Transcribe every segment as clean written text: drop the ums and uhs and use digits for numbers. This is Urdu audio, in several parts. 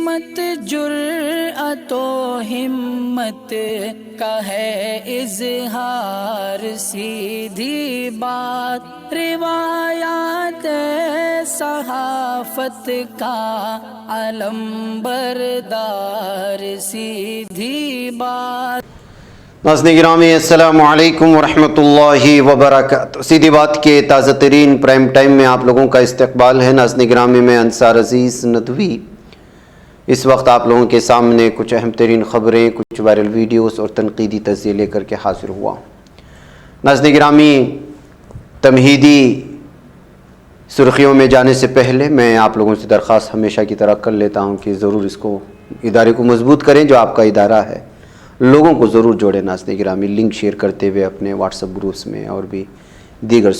سمت جرأت و ہمت کا ہے اظہار، سیدھی بات روایات صحافت کا علم بردار، سیدھی بات۔ ناظرین گرامی السلام علیکم ورحمۃ اللہ وبرکاتہ۔ سیدھی بات کے تازہ ترین پرائم ٹائم میں آپ لوگوں کا استقبال ہے۔ ناظرین گرامی میں انصار عزیز ندوی اس وقت آپ لوگوں کے سامنے کچھ اہم ترین خبریں، کچھ وائرل ویڈیوز اور تنقیدی تجزیے لے کر کے حاضر ہوا ہوں۔ ناظرین گرامی، تمہیدی سرخیوں میں جانے سے پہلے میں آپ لوگوں سے درخواست ہمیشہ کی طرح کر لیتا ہوں کہ ضرور اس کو ادارے کو مضبوط کریں، جو آپ کا ادارہ ہے، لوگوں کو ضرور جوڑیں۔ ناظرین گرامی، لنک شیئر کرتے ہوئے اپنے واٹس ایپ گروپس میں اور بھی دیگر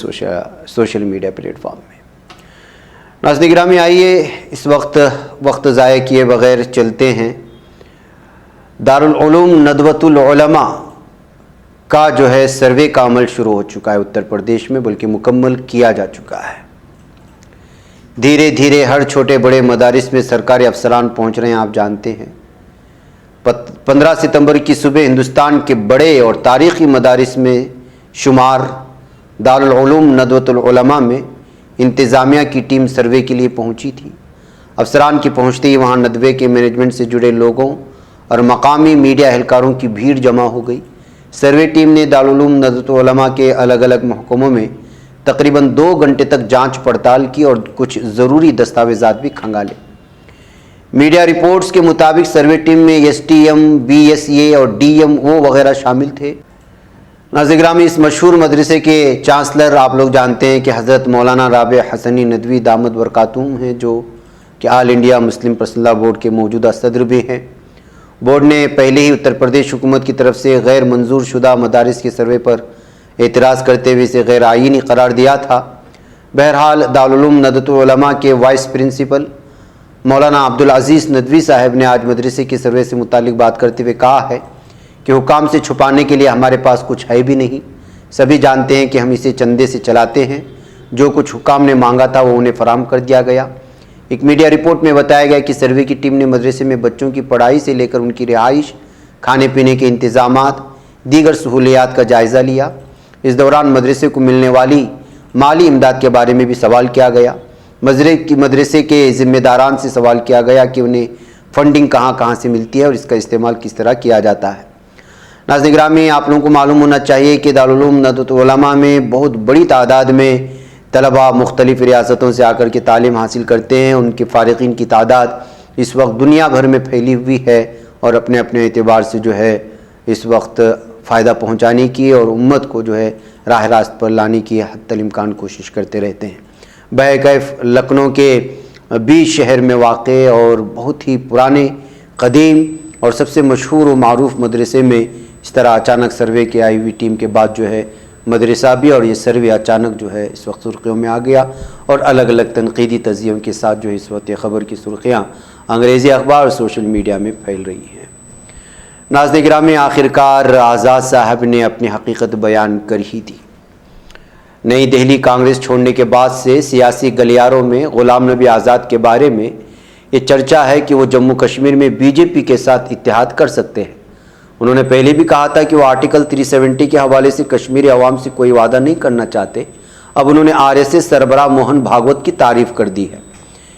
سوشل میڈیا پلیٹ فارم میں۔ ناظرین گرامی، آئیے اس وقت ضائع کیے بغیر چلتے ہیں۔ دارالعلوم ندوۃ العلماء کا جو ہے سروے کا عمل شروع ہو چکا ہے اتر پردیش میں، بلکہ مکمل کیا جا چکا ہے۔ دھیرے دھیرے ہر چھوٹے بڑے مدارس میں سرکاری افسران پہنچ رہے ہیں، آپ جانتے ہیں۔ 15 ستمبر کی صبح ہندوستان کے بڑے اور تاریخی مدارس میں شمار دارالعلوم ندوۃ العلماء میں انتظامیہ کی ٹیم سروے کے لیے پہنچی تھی۔ افسران کی پہنچتے ہی وہاں ندوے کے مینجمنٹ سے جڑے لوگوں اور مقامی میڈیا اہلکاروں کی بھیڑ جمع ہو گئی۔ سروے ٹیم نے دارالعلوم ندوۃ العلماء کے الگ الگ محکموں میں تقریباً 2 گھنٹے تک جانچ پڑتال کی اور کچھ ضروری دستاویزات بھی کھنگالے۔ میڈیا رپورٹس کے مطابق سروے ٹیم میں S T M, B S A اور ڈی ایم او وغیرہ شامل تھے۔ ناظرین گرامی، اس مشہور مدرسے کے چانسلر آپ لوگ جانتے ہیں کہ حضرت مولانا رابع حسنی ندوی دامت برکاتہم ہیں، جو کہ آل انڈیا مسلم پرسنل لا بورڈ کے موجودہ صدر بھی ہیں۔ بورڈ نے پہلے ہی اتر پردیش حکومت کی طرف سے غیر منظور شدہ مدارس کے سروے پر اعتراض کرتے ہوئے اسے غیر آئینی قرار دیا تھا۔ بہرحال دارالعلوم ندوۃ العلماء کے وائس پرنسپل مولانا عبدالعزیز ندوی صاحب نے آج مدرسے کے سروے سے متعلق بات کرتے ہوئے کہا ہے کہ حکام سے چھپانے کے لیے ہمارے پاس کچھ ہے بھی نہیں۔ سبھی جانتے ہیں کہ ہم اسے چندے سے چلاتے ہیں۔ جو کچھ حکام نے مانگا تھا وہ انہیں فراہم کر دیا گیا۔ ایک میڈیا رپورٹ میں بتایا گیا کہ سروے کی ٹیم نے مدرسے میں بچوں کی پڑھائی سے لے کر ان کی رہائش، کھانے پینے کے انتظامات، دیگر سہولیات کا جائزہ لیا۔ اس دوران مدرسے کو ملنے والی مالی امداد کے بارے میں بھی سوال کیا گیا۔ مدرسے کے ذمہ داران سے سوال کیا گیا کہ انہیں فنڈنگ کہاں سے ملتی ہے اور اس کا استعمال کس طرح کیا جاتا ہے۔ ناظرین گرامی، آپ لوگوں کو معلوم ہونا چاہیے کہ دارالعلوم ندوۃ العلماء میں بہت بڑی تعداد میں طلباء مختلف ریاستوں سے آ کر کے تعلیم حاصل کرتے ہیں۔ ان کے فارغین کی تعداد اس وقت دنیا بھر میں پھیلی ہوئی ہے اور اپنے اپنے اعتبار سے جو ہے اس وقت فائدہ پہنچانے کی اور امت کو جو ہے راہ راست پر لانے کی حتی الامکان کوشش کرتے رہتے ہیں۔ بہرکیف لکھنؤ کے بیچ شہر میں واقع اور بہت ہی پرانے، قدیم اور سب سے مشہور و معروف مدرسے میں اس طرح اچانک سروے کے آئی ہوئی ٹیم کے بعد جو ہے مدرسہ بھی اور یہ سروے اچانک جو ہے اس وقت سرخیوں میں آ گیا اور الگ الگ تنقیدی تجزیوں کے ساتھ جو ہے اس وقت یہ خبر کی سرخیاں انگریزی اخبار اور سوشل میڈیا میں پھیل رہی ہیں۔ ناظرین گرامی، آخرکار آزاد صاحب نے اپنی حقیقت بیان کر ہی دی۔ نئی دہلی کانگریس چھوڑنے کے بعد سے سیاسی گلیاروں میں غلام نبی آزاد کے بارے میں یہ چرچا ہے کہ وہ جموں کشمیر میں بی جے پی کے ساتھ اتحاد کر سکتے ہیں۔ انہوں نے پہلے بھی کہا تھا کہ وہ آرٹیکل 370 کے حوالے سے کشمیری عوام سے کوئی وعدہ نہیں کرنا چاہتے۔ اب انہوں نے RSS سربراہ موہن بھاگوت کی تعریف کر دی ہے۔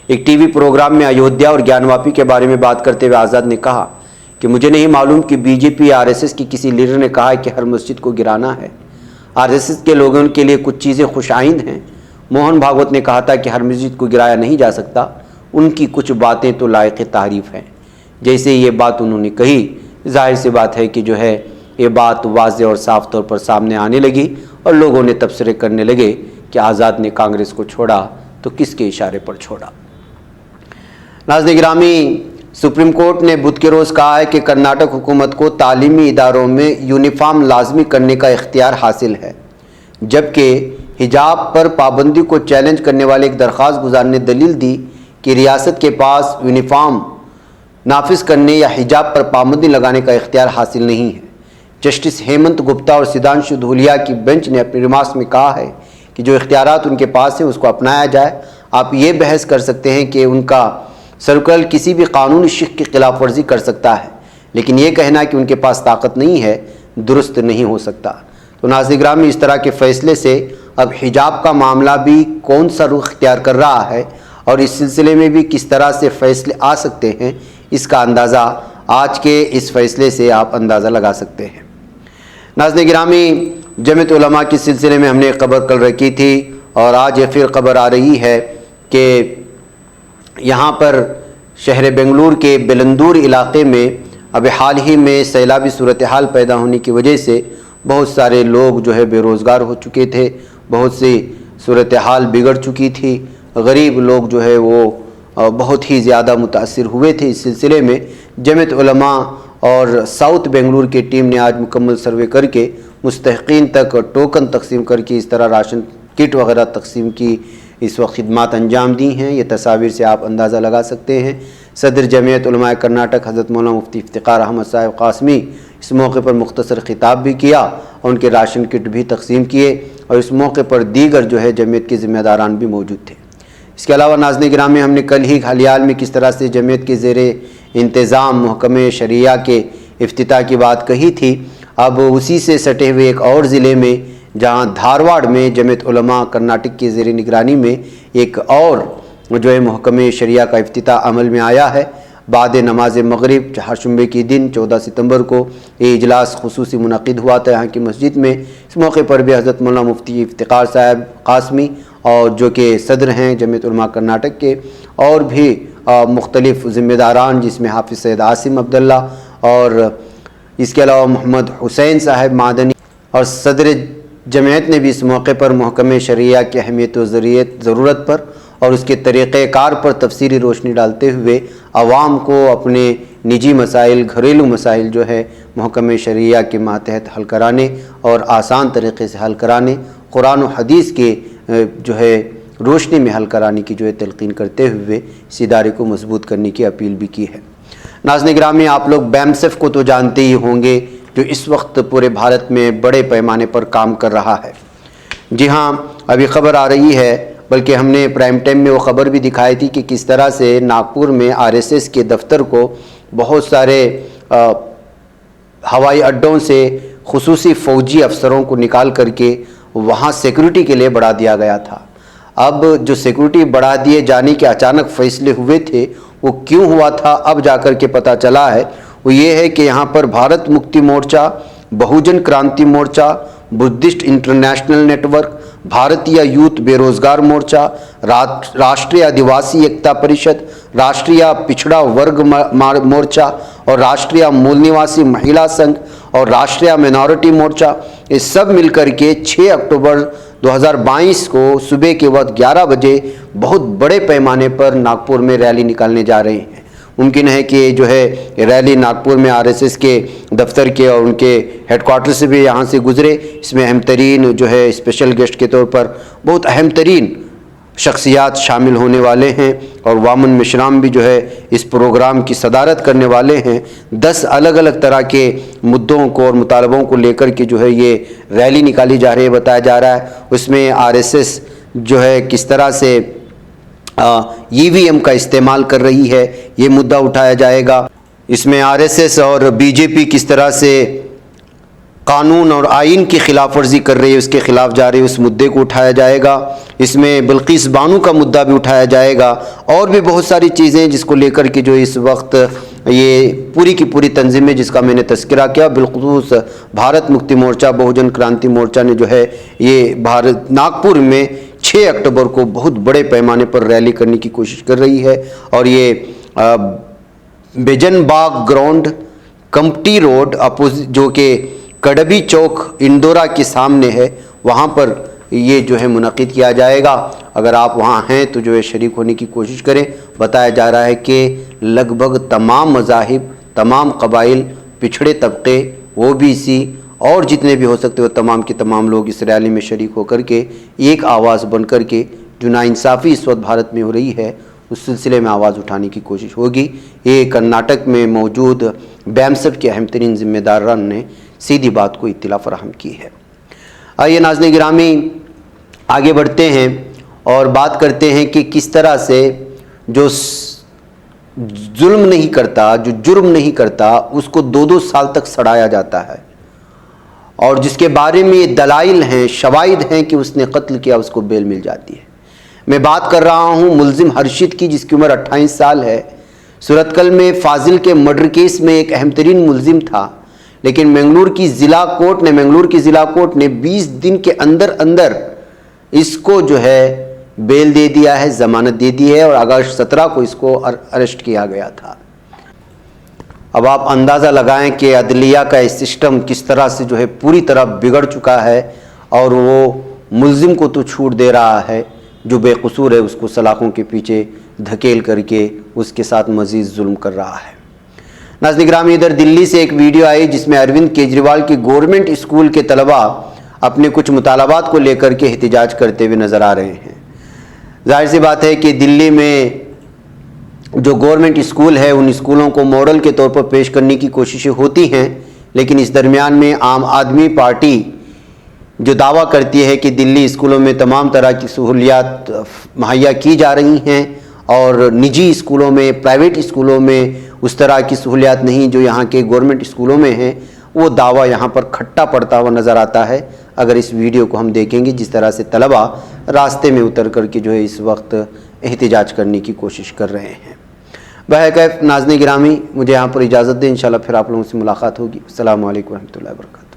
ایک ٹی وی پروگرام میں ایودھیا اور گیان واپی کے بارے میں بات کرتے ہوئے آزاد نے کہا کہ مجھے نہیں معلوم کہ بی جے پی RSS کی کسی لیڈر نے کہا ہے کہ ہر مسجد کو گرانا ہے۔ RSS کے لوگوں کے لیے کچھ چیزیں خوش آئند ہیں۔ موہن بھاگوت نے کہا تھا کہ ہر مسجد کو گرایا نہیں جا سکتا، ان کی کچھ باتیں تو لائق تعریف ہیں۔ جیسے یہ بات انہوں نے کہی، ظاہر سی بات ہے کہ جو ہے یہ بات واضح اور صاف طور پر سامنے آنے لگی اور لوگوں نے تبصرے کرنے لگے کہ آزاد نے کانگریس کو چھوڑا تو کس کے اشارے پر چھوڑا۔ ناظرین گرامی، سپریم کورٹ نے بدھ کے روز کہا ہے کہ کرناٹک حکومت کو تعلیمی اداروں میں یونیفارم لازمی کرنے کا اختیار حاصل ہے، جبکہ حجاب پر پابندی کو چیلنج کرنے والے ایک درخواست گزار نے دلیل دی کہ ریاست کے پاس یونیفارم نافذ کرنے یا حجاب پر پابندی لگانے کا اختیار حاصل نہیں ہے۔ جسٹس ہیمنت گپتا اور سدھانشو دھولیا کی بینچ نے اپنے ریمارکس میں کہا ہے کہ جو اختیارات ان کے پاس ہیں اس کو اپنایا جائے۔ آپ یہ بحث کر سکتے ہیں کہ ان کا سرکل کسی بھی قانونی شق کی خلاف ورزی کر سکتا ہے، لیکن یہ کہنا کہ ان کے پاس طاقت نہیں ہے درست نہیں ہو سکتا۔ تو ناظرین گرامی، اس طرح کے فیصلے سے اب حجاب کا معاملہ بھی کون سا رخ اختیار کر رہا ہے اور اس سلسلے میں بھی کس طرح سے فیصلے آ سکتے ہیں، اس کا اندازہ آج کے اس فیصلے سے آپ اندازہ لگا سکتے ہیں۔ ناظرین گرامی، جمعیت علماء کے سلسلے میں ہم نے ایک خبر کل رکھی تھی اور آج یہ پھر خبر آ رہی ہے کہ یہاں پر شہر بنگلور کے بلندور علاقے میں اب حال ہی میں سیلابی صورتحال پیدا ہونے کی وجہ سے بہت سارے لوگ جو ہے بے روزگار ہو چکے تھے، بہت سی صورتحال بگڑ چکی تھی، غریب لوگ جو ہے وہ بہت ہی زیادہ متاثر ہوئے تھے۔ اس سلسلے میں جمعیت علماء اور ساؤتھ بنگلور کی ٹیم نے آج مکمل سروے کر کے مستحقین تک ٹوکن تقسیم کر کے اس طرح راشن کٹ وغیرہ تقسیم کی اس وقت خدمات انجام دی ہیں۔ یہ تصاویر سے آپ اندازہ لگا سکتے ہیں۔ صدر جمعیت علماء کرناٹک حضرت مولانا مفتی افتخار احمد صاحب قاسمی اس موقع پر مختصر خطاب بھی کیا اور ان کے راشن کٹ بھی تقسیم کیے اور اس موقع پر دیگر جو ہے جمعیت کے ذمہ داران بھی موجود تھے۔ اس کے علاوہ ناظرین گرامی، ہم نے کل ہی حالیال میں کس طرح سے جمعیت کے زیر انتظام محکمہ شرعیہ کے افتتاح کی بات کہی تھی، اب اسی سے سٹے ہوئے ایک اور ضلع میں جہاں دھارواڑ میں جمعیت علماء کرناٹک کی زیر نگرانی میں ایک اور جو ہے محکمہ شرعیہ کا افتتاح عمل میں آیا ہے۔ بعد نماز مغرب چہارشنبے کے دن 14 ستمبر کو یہ اجلاس خصوصی منعقد ہوا تھا یہاں کی مسجد میں۔ اس موقع پر بھی حضرت مولانا مفتی افتخار صاحب قاسمی اور جو کہ صدر ہیں جمعیت علماء کرناٹک کے، اور بھی مختلف ذمہ داران جس میں حافظ سید عاصم عبداللہ اور اس کے علاوہ محمد حسین صاحب معدنی اور صدر جمعیت نے بھی اس موقع پر محکمہ شرعیہ کی اہمیت و ضرورت پر اور اس کے طریقہ کار پر تفصیلی روشنی ڈالتے ہوئے عوام کو اپنے نجی مسائل، گھریلو مسائل جو ہے محکمہ شرعیہ کے ماتحت حل کرانے اور آسان طریقے سے حل کرانے، قرآن و حدیث کے جو ہے روشنی میں حل کرانے کی جو ہے تلقین کرتے ہوئے اس ادارے کو مضبوط کرنے کی اپیل بھی کی ہے۔ ناظرین گرامی، آپ لوگ بیمسف کو تو جانتے ہی ہوں گے جو اس وقت پورے بھارت میں بڑے پیمانے پر کام کر رہا ہے۔ جی ہاں، ابھی خبر آ رہی ہے، بلکہ ہم نے پرائم ٹائم میں وہ خبر بھی دکھائی تھی کہ کس طرح سے ناگپور میں RSS کے دفتر کو بہت سارے ہوائی اڈوں سے خصوصی فوجی افسروں کو نکال کر کے وہاں سیکورٹی کے لیے بڑھا دیا گیا تھا۔ اب جو سیکورٹی بڑھا دیے جانے کے اچانک فیصلے ہوئے تھے وہ کیوں ہوا تھا، اب جا کر کے پتہ چلا ہے۔ وہ یہ ہے کہ یہاں پر بھارت مکتی مورچہ، بہوجن کرانتی مورچہ، بدھسٹ انٹرنیشنل نیٹ ورک، بھارتیہ یوتھ بے روزگار مورچہ، راشٹریہ آدیواسی ایکتا پریشد، راشٹریہ پچھڑا ورگ مورچہ اور راشٹریہ مول نواسی مہیلا سنگھ اور راشٹریہ مینورٹی مورچہ، یہ سب مل کر کے 6 اکتوبر 2022 کو صبح کے وقت 11 بجے بہت بڑے پیمانے پر ناگپور میں ریلی نکالنے جا رہے ہیں۔ ممکن ہے کہ جو ہے ریلی ناگپور میں RSS کے دفتر کے اور ان کے ہیڈ کوارٹر سے بھی یہاں سے گزرے۔ اس میں اہم ترین جو ہے اسپیشل گیسٹ کے طور پر بہت اہم ترین شخصیات شامل ہونے والے ہیں اور وامن مشرام بھی جو ہے اس پروگرام کی صدارت کرنے والے ہیں۔ 10 الگ الگ طرح کے مدعوں کو اور مطالبوں کو لے کر کے جو ہے یہ ریلی نکالی جا رہی ہے، بتایا جا رہا ہے۔ اس میں RSS جو ہے کس طرح سے EVM کا استعمال کر رہی ہے یہ مدعا اٹھایا جائے گا۔ اس میں RSS اور BJP کس طرح سے قانون اور آئین کی خلاف ورزی کر رہی ہے، اس کے خلاف جا رہی ہے، اس مدعے کو اٹھایا جائے گا۔ اس میں بلقیس بانو کا مدعا بھی اٹھایا جائے گا اور بھی بہت ساری چیزیں جس کو لے کر کے جو اس وقت یہ پوری کی پوری تنظیمیں جس کا میں نے تذکرہ کیا، بالخصوص بھارت مکتی مورچہ، بہوجن کرانتی مورچہ نے جو ہے یہ ناگپور میں 6 اکتوبر کو بہت بڑے پیمانے پر ریلی کرنے کی کوشش کر رہی ہے اور یہ بیجن باغ گراؤنڈ، کمپٹی روڈ جو کہ کڈبی چوک اندورا کے سامنے ہے، وہاں پر یہ جو ہے منعقد کیا جائے گا۔ اگر آپ وہاں ہیں تو جو ہے شریک ہونے کی کوشش کریں۔ بتایا جا رہا ہے کہ لگ بھگ تمام مذاہب، تمام قبائل، پچھڑے طبقے، OBC اور جتنے بھی ہو سکتے وہ تمام کے تمام لوگ اس ریلی میں شریک ہو کر کے ایک آواز بن کر کے جو ناانصافی اس وقت بھارت میں ہو رہی ہے اس سلسلے میں آواز اٹھانے کی کوشش ہوگی۔ یہ کرناٹک میں موجود بیمسف کے اہم ترین ذمہ داران نے سیدھی بات کو اطلاع فراہم کی ہے۔ آئیے ناظرین گرامی آگے بڑھتے ہیں اور بات کرتے ہیں کہ کس طرح سے جو ظلم نہیں کرتا, جو جرم نہیں کرتا, اس کو 2 سال تک سڑایا جاتا ہے, اور جس کے بارے میں یہ دلائل ہیں, شواہد ہیں کہ اس نے قتل کیا, اس کو بیل مل جاتی ہے. میں بات کر رہا ہوں ملزم ہرشد کی, جس کی عمر 28 سال ہے. صورتکل میں فاضل کے مرڈر کیس میں ایک اہم ترین ملزم تھا, لیکن منگلور کی ضلع کورٹ نے 20 دن کے اندر اس کو جو ہے بیل دے دیا ہے, ضمانت دے دی ہے, اور اگست 17 کو اس کو اریسٹ کیا گیا تھا. اب آپ اندازہ لگائیں کہ عدلیہ کا یہ سسٹم کس طرح سے جو ہے پوری طرح بگڑ چکا ہے, اور وہ ملزم کو تو چھوٹ دے رہا ہے, جو بے قصور ہے اس کو سلاخوں کے پیچھے دھکیل کر کے اس کے ساتھ مزید ظلم کر رہا ہے. ناظرین گرامی, ادھر دلی سے ایک ویڈیو آئی جس میں اروند کیجریوال کی گورنمنٹ اسکول کے طلباء اپنے کچھ مطالبات کو لے کر کے احتجاج کرتے ہوئے نظر آ رہے ہیں. ظاہر سی بات ہے کہ دلی میں جو گورنمنٹ اسکول ہے ان اسکولوں کو ماڈل کے طور پر پیش کرنے کی کوششیں ہوتی ہیں, لیکن اس درمیان میں عام آدمی پارٹی جو دعویٰ کرتی ہے کہ دلی اسکولوں میں تمام طرح کی سہولیات مہیا کی جا رہی ہیں, اور نجی اسکولوں میں, پرائیویٹ اسکولوں میں اس طرح کی سہولیات نہیں جو یہاں کے گورنمنٹ اسکولوں میں ہیں, وہ دعویٰ یہاں پر کھٹا پڑتا ہوا نظر آتا ہے. اگر اس ویڈیو کو ہم دیکھیں گے جس طرح سے طلباء راستے میں اتر کر کے جو ہے اس وقت احتجاج کرنے کی کوشش کر رہے ہیں. بہرکیف ناظرین گرامی, مجھے یہاں پر اجازت دیں, انشاءاللہ پھر آپ لوگوں سے ملاقات ہوگی. السلام علیکم ورحمۃ اللہ وبرکاتہ.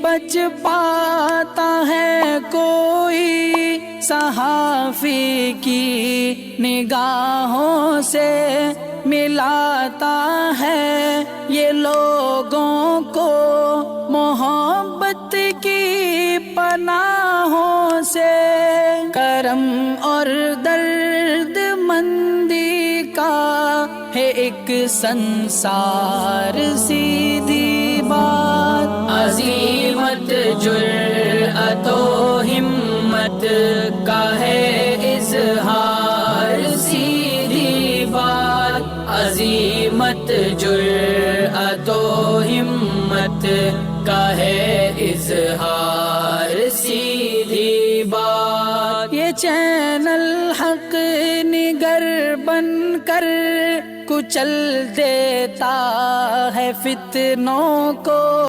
بچ پاتا ہے کوئی صحافی کی نگاہوں سے, ملاتا ہے یہ لوگوں کو محبت کی پناہوں سے. کرم اور درد مندی کا ہے ایک سنسار, سیدھی بات. عزیمت جرأت و ہمت کا ہے اظہار, سیدھی بات. عزیمت جرأت و ہمت کا ہے اظہار, سیدھی بات. یہ چینل حق نگر بن کر کچل دیتا ہے فتنوں کو.